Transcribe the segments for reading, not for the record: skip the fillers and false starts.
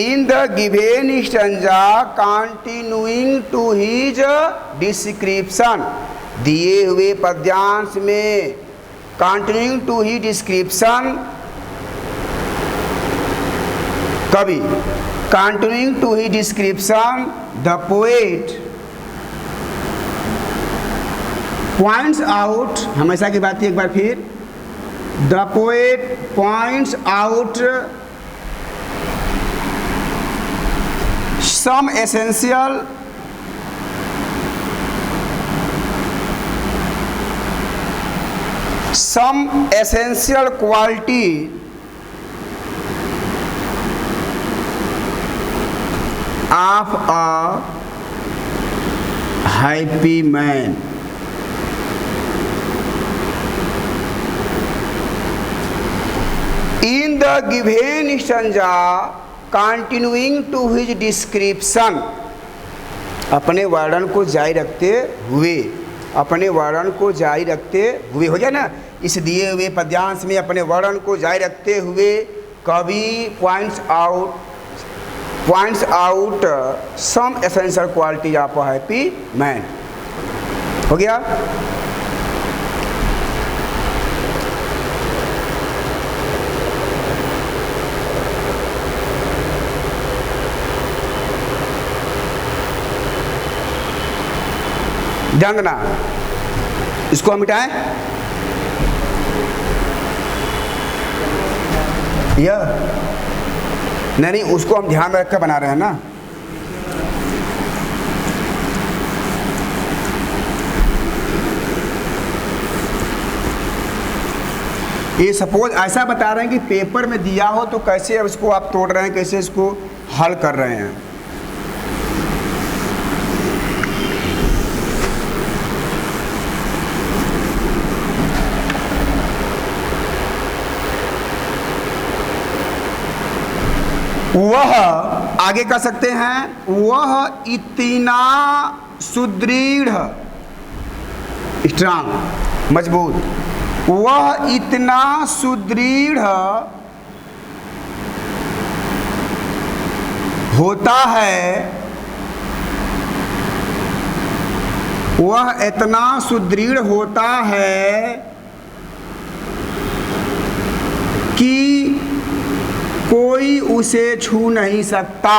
In the given stanza continuing to his description, दिए हुए पद्यांश में कंटिन्यूइंग टू हिज डिस्क्रिप्शन, कवि continuing to his description the poet points out, हमेशा की बात है एक बार फिर, the poet points out some essential quality of a happy man. In the given stanza continuing to his description, अपने वर्णन को जारी रखते हुए, अपने वर्णन को जारी रखते हुए, हो गया ना, इस दिए हुए पद्यांश में अपने वर्णन को जारी रखते हुए कवि points out some essential quality of a happy man. हो गया। ध्यान देना, इसको हम मिटाएं, यह नहीं, उसको हम ध्यान में रख कर बना रहे हैं ना। ये सपोज ऐसा बता रहे हैं कि पेपर में दिया हो तो कैसे उसको आप तोड़ रहे हैं, कैसे इसको हल कर रहे हैं। वह आगे कह सकते हैं, वह इतना सुदृढ़, स्ट्रांग, मजबूत, वह इतना सुदृढ़ होता है, वह इतना सुदृढ़ होता है कि कोई उसे छू नहीं सकता।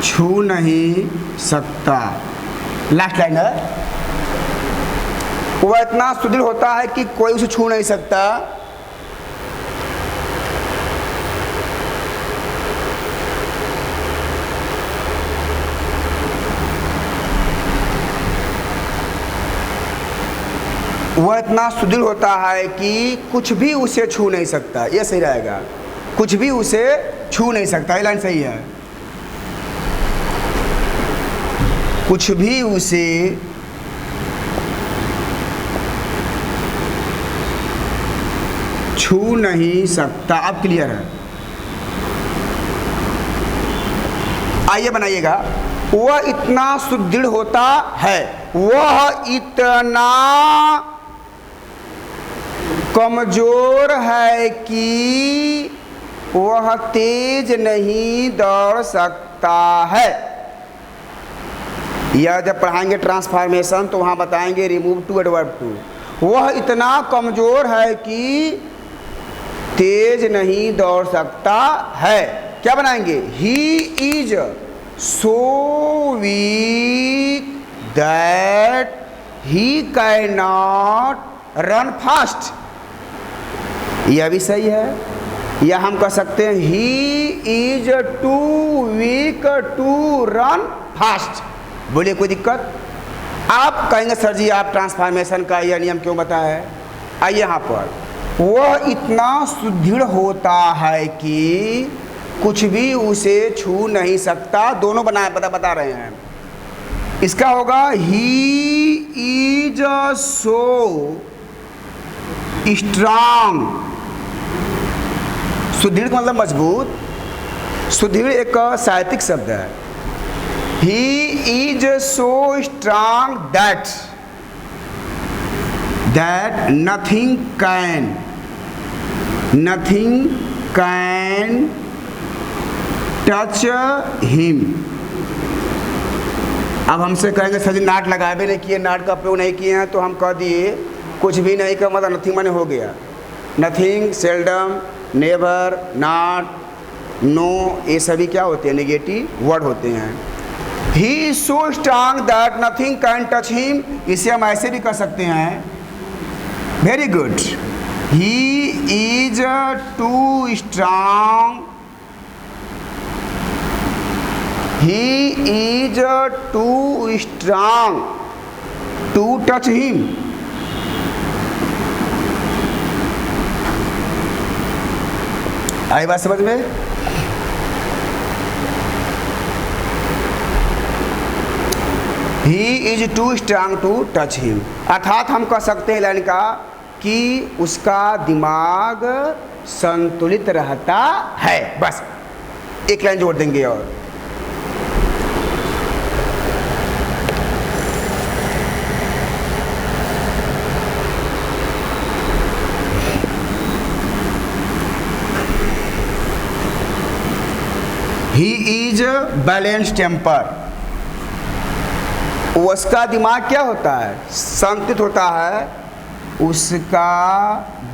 छू नहीं सकता, लास्ट लाइन है, वह इतना सुदृढ़ होता है कि कोई उसे छू नहीं सकता। वह इतना सुदृढ़ होता है कि कुछ भी उसे छू नहीं सकता, ये सही रहेगा, कुछ भी उसे छू नहीं सकता, ये लाइन सही है। कुछ भी उसे छू नहीं सकता। अब क्लियर है, आइए बनाइएगा। वह इतना सुदृढ़ होता है, वह इतना कमजोर है कि वह तेज नहीं दौड़ सकता है। यह जब पढ़ाएंगे ट्रांसफॉर्मेशन तो वहाँ बताएंगे रिमूव टू एडवर्ब टू। वह इतना कमजोर है कि तेज नहीं दौड़ सकता है। क्या बनाएंगे? He is so weak that he can not run fast. यह भी सही है। या हम कह सकते हैं he is too weak to run fast. बोलिए कोई दिक्कत? आप कहेंगे सर जी आप ट्रांसफॉर्मेशन का यह नियम क्यों बताया है? आइए यहाँ पर, वह इतना सुदृढ़ होता है कि कुछ भी उसे छू नहीं सकता। दोनों बता रहे हैं। इसका होगा ही इज सो स्ट्रांग। सुदृढ़ का मतलब मजबूत। सुदृढ़ एक साहित्यिक शब्द है। He is so strong that nothing can touch him. अब हमसे कहेंगे सर जी नाट लगाए भी नहीं किए, नाट का प्रयोग नहीं किए हैं, तो हम कह दिए कुछ भी नहीं का मतलब नथिंग माने हो गया. Nothing, seldom, never, not, no, ये सभी क्या होते हैं? नेगेटिव वर्ड होते हैं. He is so strong that nothing can touch him. इसे हम ऐसे भी कर सकते हैं. Very good. He is too strong. He is too strong to touch him. आई बात समझ में? He is too strong to touch him. अर्थात हम कह सकते हैं लाइन का कि उसका दिमाग संतुलित रहता है. बस एक लाइन जोड़ देंगे. और He is balanced temper. उसका दिमाग क्या होता है? संतुलित होता है. उसका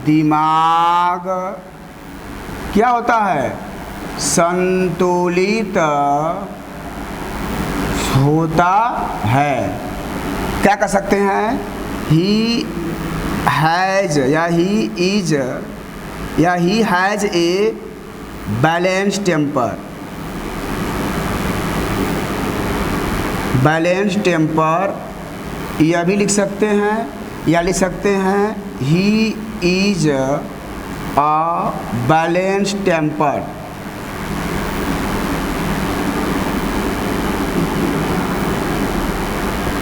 दिमाग क्या होता है? संतुलित होता है. क्या कर सकते हैं? ही हैज या ही इज या he has a balance temper. Balance temper यह भी लिख सकते हैं, या लिख सकते हैं he is a balance temper.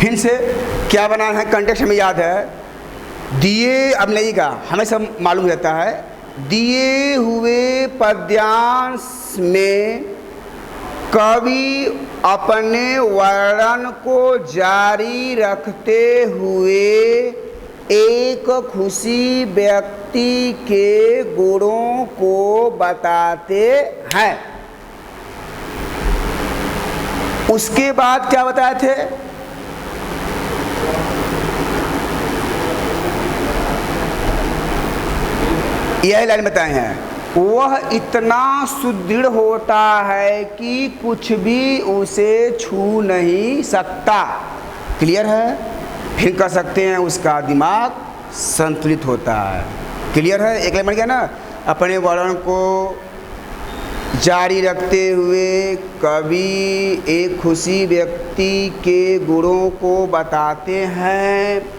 फिर से क्या बनाना है? कंटेक्स्ट हमें याद है. दिए, अब नहीं का हमें सब मालूम रहता है. दिए हुए पद्यांश में कवि अपने वर्णन को जारी रखते हुए एक खुशी व्यक्ति के गुणों को बताते हैं. उसके बाद क्या बताए थे? यही लाइन बताए हैं. वह इतना सुदृढ़ होता है कि कुछ भी उसे छू नहीं सकता. क्लियर है? फिर कह सकते हैं उसका दिमाग संतुलित होता है. क्लियर है? एक लाइन बन गया ना. अपने वर्णन को जारी रखते हुए कवि एक खुशी व्यक्ति के गुणों को बताते हैं.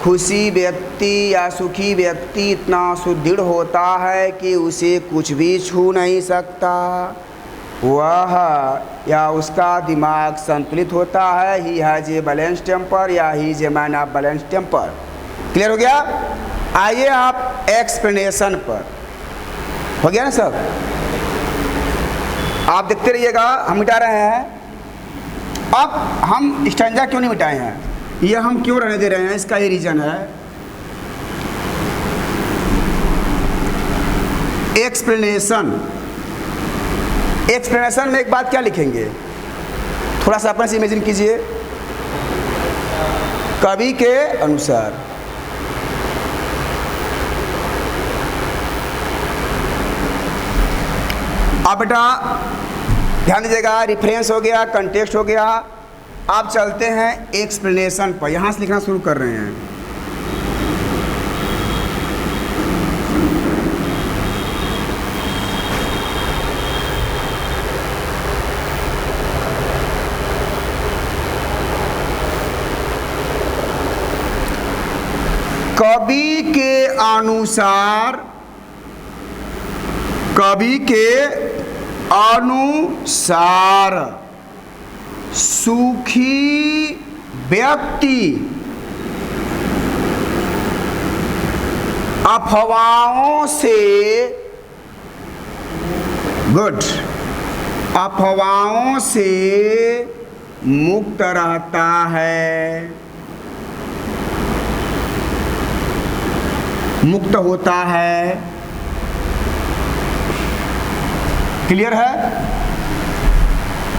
खुशी व्यक्ति या सुखी व्यक्ति इतना सुदृढ़ होता है कि उसे कुछ भी छू नहीं सकता. वह या उसका दिमाग संतुलित होता है. He has a balance temper या he is a man of balance temper. Clear हो गया? आइए आप एक्सप्लेनेशन पर. हो गया ना सब? आप देखते रहिएगा. हम मिटा रहे हैं. अब हम स्टैंजा क्यों नहीं मिटाए हैं? यह हम क्यों रहने दे रहे हैं? इसका ये रीजन है. एक्सप्लेनेशन. एक्सप्लेनेशन में एक बात क्या लिखेंगे? थोड़ा सा अपने से इमेजिन कीजिए. कवि के अनुसार अब बेटा ध्यान दीजिएगा. रिफरेंस हो गया, कंटेक्स्ट हो गया. आप चलते हैं एक्सप्लेनेशन पर. यहाँ से लिखना शुरू कर रहे हैं. कवि के अनुसार सुखी व्यक्ति अफवाहों से मुक्त रहता है, मुक्त होता है। क्लियर है?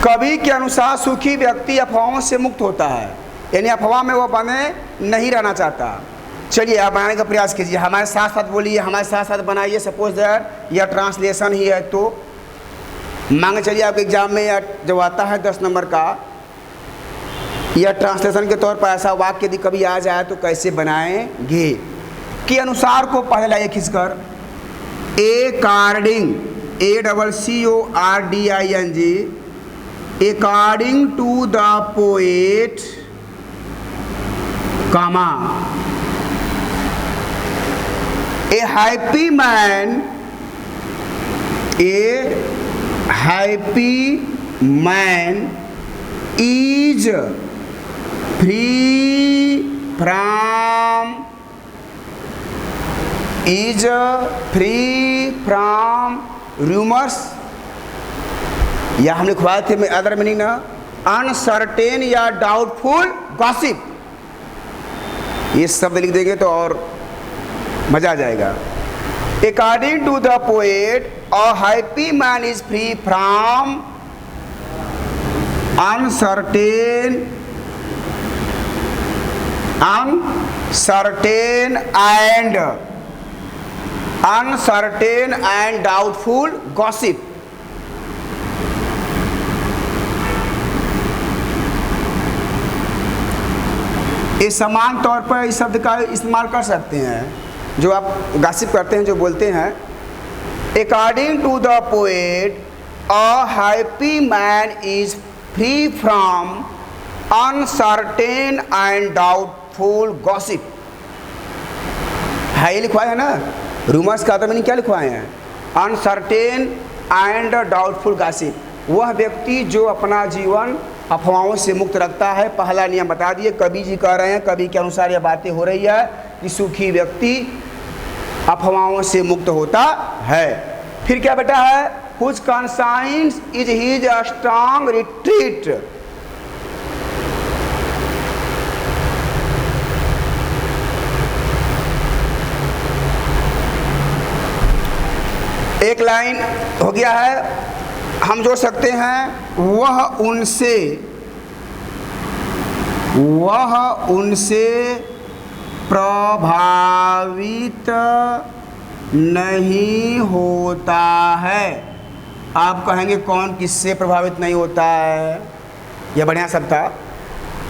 कवि के अनुसार सुखी व्यक्ति अफवाहों से मुक्त होता है, यानी अफवाह में वो बने नहीं रहना चाहता। चलिए आप बनाने का प्रयास कीजिए, हमारे साथ साथ बोलिए, हमारे साथ साथ बनाइए। सपोज दैट यह ट्रांसलेशन ही है, तो मांगे चलिए आपके एग्जाम में या जब आता है 10 नंबर का, यह ट्रांसलेशन के तौर पर ऐसा वाक्य यदि कभी आ जाए तो कैसे बनाएंगे के अनुसार को पहले लाइए खींचकर। According, ACCORDING, according to the poet, comma, a happy man, a happy man is free from rumors, या हम लिखवाए थे में अदर मीनिंग ना, अनसर्टेन या डाउटफुल गॉसिप। ये शब्द लिख देंगे तो और मजा आ जाएगा। According to the poet, a happy man is free from uncertain and doubtful gossip. ये समान तौर पर इस शब्द का इस्तेमाल कर सकते हैं, जो आप गॉसिप करते हैं, जो बोलते हैं। According to the poet, a happy man is free from uncertain and doubtful gossip. है ये लिखवाए है ना, रूमर्स का तो मैंने क्या लिखवाए हैं, अनसर्टेन एंड डाउटफुल गॉसिप। वह व्यक्ति जो अपना जीवन अफवाहों से मुक्त रखता है। पहला नियम बता दिए, कवि जी कह रहे हैं, कवि के अनुसार यह बातें हो रही है कि सुखी व्यक्ति अफवाहों से मुक्त होता है। फिर क्या बेटा है, whose conscience is his strong retreat. एक लाइन हो गया है, हम जोड़ सकते हैं, वह उनसे प्रभावित नहीं होता है। आप कहेंगे कौन किससे प्रभावित नहीं होता है, यह बढ़िया शब्द था।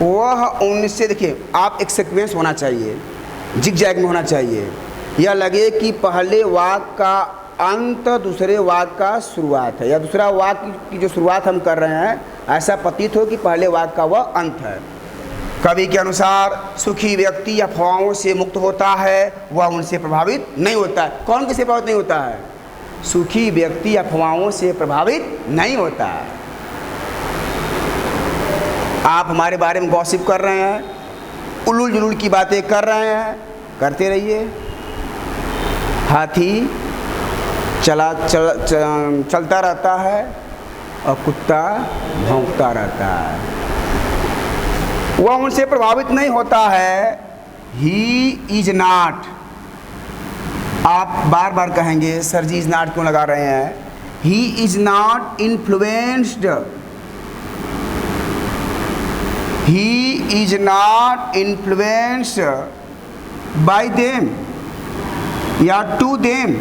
वह उनसे, देखिए आप एक सीक्वेंस होना चाहिए, जिग-जैग में होना चाहिए। यह लगे कि पहले वाक्य का अंत दूसरे वाक्य का शुरुआत है, या दूसरा वाक्य की जो शुरुआत हम कर रहे हैं ऐसा प्रतीत हो कि पहले वाक्य का वह अंत है। कवि के अनुसार सुखी व्यक्ति अफवाहों से मुक्त होता है, वह उनसे प्रभावित नहीं होता है। कौन किससे प्रभावित नहीं होता है? सुखी व्यक्ति अफवाहों से प्रभावित नहीं होता है। आप हमारे बारे में गॉसिप कर रहे हैं, उलूल जुलूल की बातें कर रहे हैं, करते रहिए। हाथी चलता रहता है और कुत्ता भौंकता रहता है, वह उनसे प्रभावित नहीं होता है। ही इज नॉट, आप बार बार कहेंगे सर जी इज नॉट क्यों लगा रहे हैं। He is not influenced, he is not influenced by them या टू देम।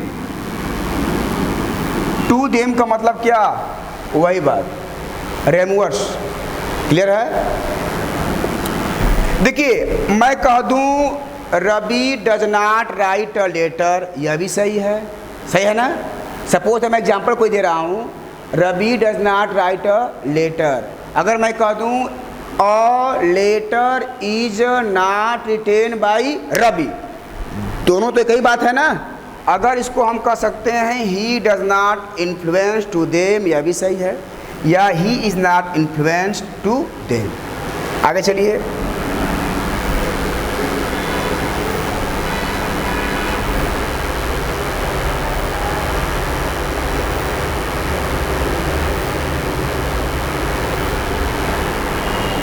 टू देम का मतलब क्या? वही बात, रेमवर्स। क्लियर है? देखिए मैं कह दूं Ravi does not write a letter, यह भी सही है, सही है ना। सपोज मैं एग्जांपल कोई दे रहा हूं, Ravi does not write a letter. अगर मैं कह दूं a letter is not written by Ravi, दोनों तो एक ही बात है ना। अगर इसको हम कह सकते हैं he does not influence to them, यह भी सही है, या he is not influence to them. आगे चलिए।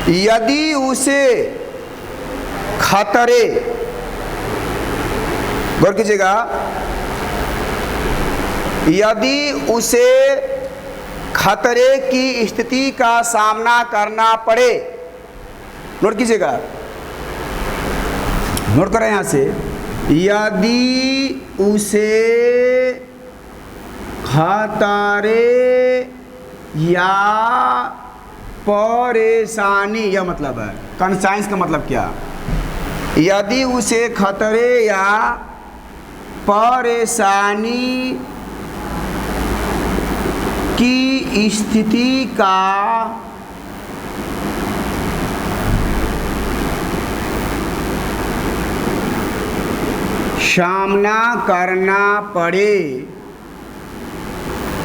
यदि उसे खतरे, गौर कीजिएगा, यदि उसे खतरे की स्थिति का सामना करना पड़े, नोट कीजिएगा, नोट करें यहां से, यदि उसे खतरे या परेशानी, यह मतलब है कंसाइंस का मतलब क्या, यदि उसे खतरे या परेशानी की स्थिति का सामना करना पड़े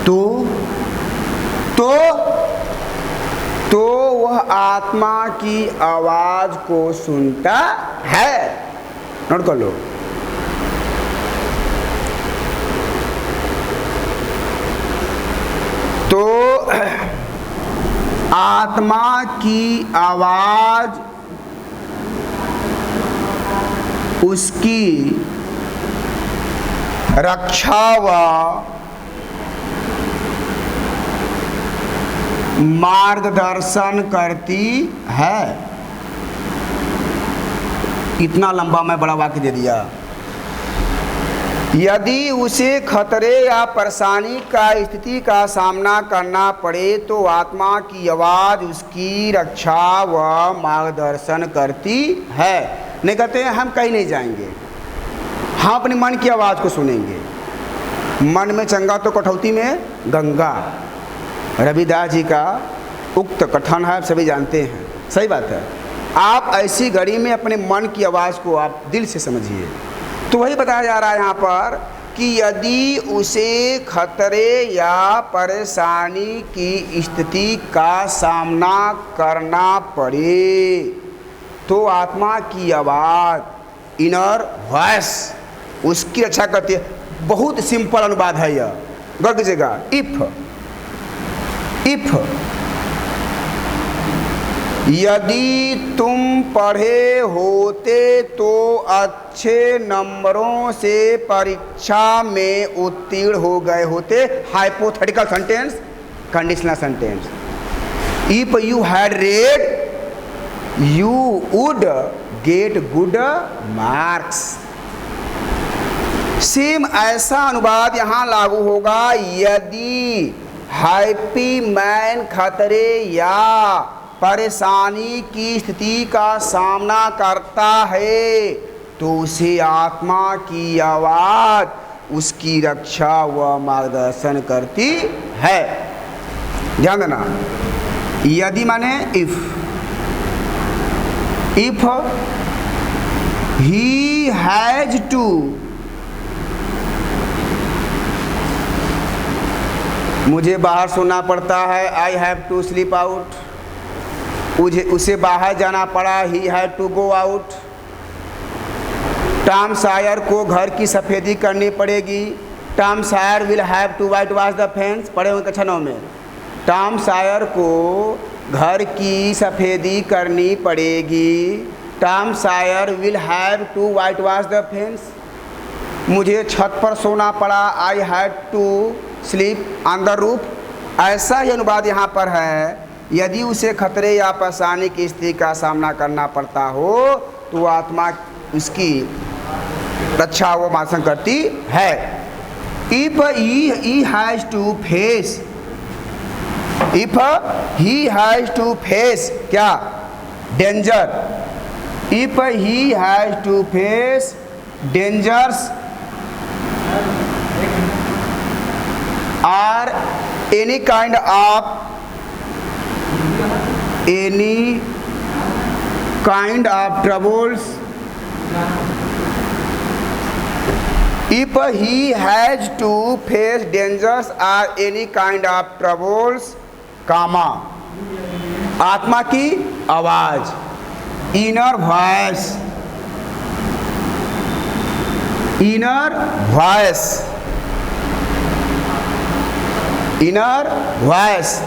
तो वह आत्मा की आवाज को सुनता है। नोट कर लो, तो आत्मा की आवाज उसकी रक्षा व मार्गदर्शन करती है। इतना लंबा मैं बड़ा वाक्य दे दिया। यदि उसे खतरे या परेशानी का स्थिति का सामना करना पड़े तो आत्मा की आवाज़ उसकी रक्षा व मार्गदर्शन करती है। नहीं कहते हैं हम कहीं नहीं जाएंगे, हम अपने मन की आवाज़ को सुनेंगे। मन में चंगा तो कठौती में गंगा, रविदास जी का उक्त कथन है, सभी जानते हैं, सही बात है। आप ऐसी घड़ी में अपने मन की आवाज़ को आप दिल से समझिए। तो वही बताया जा रहा है यहाँ पर कि यदि उसे खतरे या परेशानी की स्थिति का सामना करना पड़े तो आत्मा की आवाज़, इनर वॉइस, उसकी रक्षा करती है। बहुत सिंपल अनुवाद है यह, गौर कीजिएगा। इफ यदि तुम पढ़े होते तो अच्छे नंबरों से परीक्षा में उत्तीर्ण हो गए होते। Hypothetical sentence, conditional sentence. If you had read you would get good marks. Same ऐसा अनुवाद यहाँ लागू होगा। यदि हैप्पी मैन खतरे या परेशानी की स्थिति का सामना करता है तो उसे आत्मा की आवाज़ उसकी रक्षा व मार्गदर्शन करती है। ध्यान देना, यदि माने इफ ही हैज टू, मुझे बाहर सोना पड़ता है, I have to sleep out. उसे बाहर जाना पड़ा, he had to go out. Tom Sawyer को घर की सफ़ेदी करनी पड़ेगी। Tom Sawyer will have to whitewash the fence. पढ़े होंगे कक्षा 9 में। टॉम सायर को घर की सफ़ेदी करनी पड़ेगी। Tom Sawyer will have to whitewash the fence. मुझे छत पर सोना पड़ा, I had to sleep on the roof. ऐसा ही अनुवाद यहाँ पर है। यदि उसे खतरे या परेशानी की स्थिति का सामना करना पड़ता हो तो आत्मा उसकी रक्षा व मार्गदर्शन करती है। If he has to face, if he has to face क्या, danger. If he has to face dangers or any kind of troubles, if he has to face dangers or any kind of troubles, कामा, आत्मा की आवाज, inner voice, inner voice, inner voice,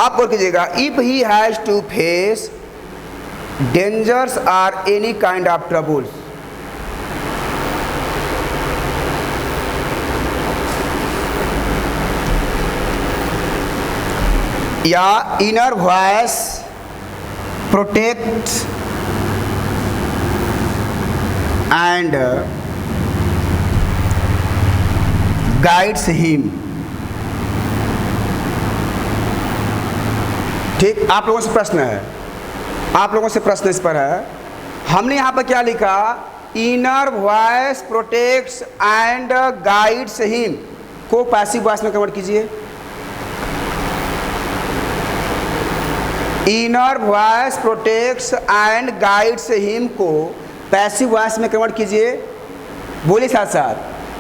आप और कीजिएगा, if he has to face dangers or any kind of troubles, या inner voice protect and guides him. ठीक, आप लोगों से प्रश्न है, आप लोगों से प्रश्न इस पर है, हमने यहाँ पर क्या लिखा, inner voice protects and guides him को पैसिव वॉइस में कन्वर्ट कीजिए। Inner voice protects and guides him को पैसिव वॉइस में कन्वर्ट कीजिए। बोलिए साथ साथ,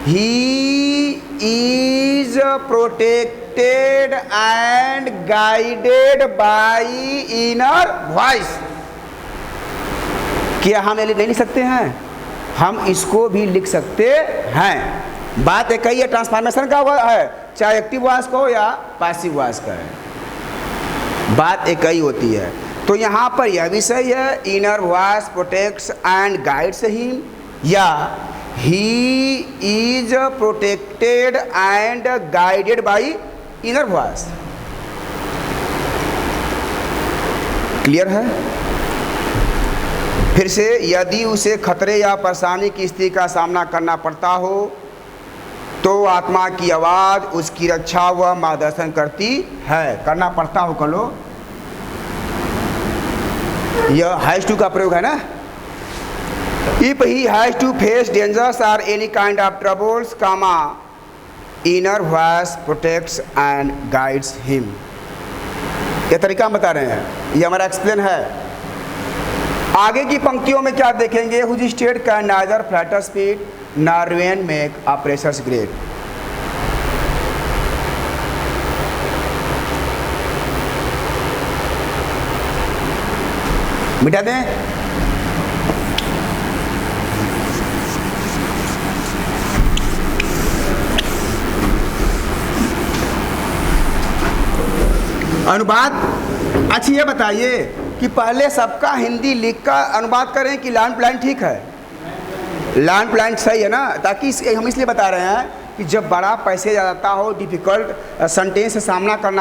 ही is protected and guided by inner voice. क्या हम नहीं लिख सकते हैं? हम इसको भी लिख सकते हैं। बात एक ही है, ट्रांसफॉर्मेशन का है, चाहे एक्टिव वॉइस का हो या पैसिव वॉइस का है, बात एक ही होती है। तो यहाँ पर यह भी सही है, inner voice protects and guides him, या he is protected and guided by inner voice. Clear है? फिर से, यदि उसे खतरे या परेशानी की स्थिति का सामना करना पड़ता हो तो आत्मा की आवाज़ उसकी रक्षा व मार्गदर्शन करती है। करना पड़ता हो, कर लो, यह हैज टू का प्रयोग है ना। If he has to face dangers or any kind of troubles, comma inner voice protects and guides him. यह तरीका हम बता रहे हैं, यह हमारा एक्सप्लेन है। आगे की पंक्तियों में क्या देखेंगे, whose state can neither flatter speed nor rain make a pressures great। मिटा दें। अनुवाद। अच्छा ये बताइए कि पहले सबका हिंदी लिख कर अनुवाद करें कि लाइन प्लान ठीक है? लाइन प्लान सही है ना, ताकि हम इसलिए बता रहे हैं कि जब बड़ा पैसे जाता हो, डिफ़िकल्ट सेंटेंस से सामना करना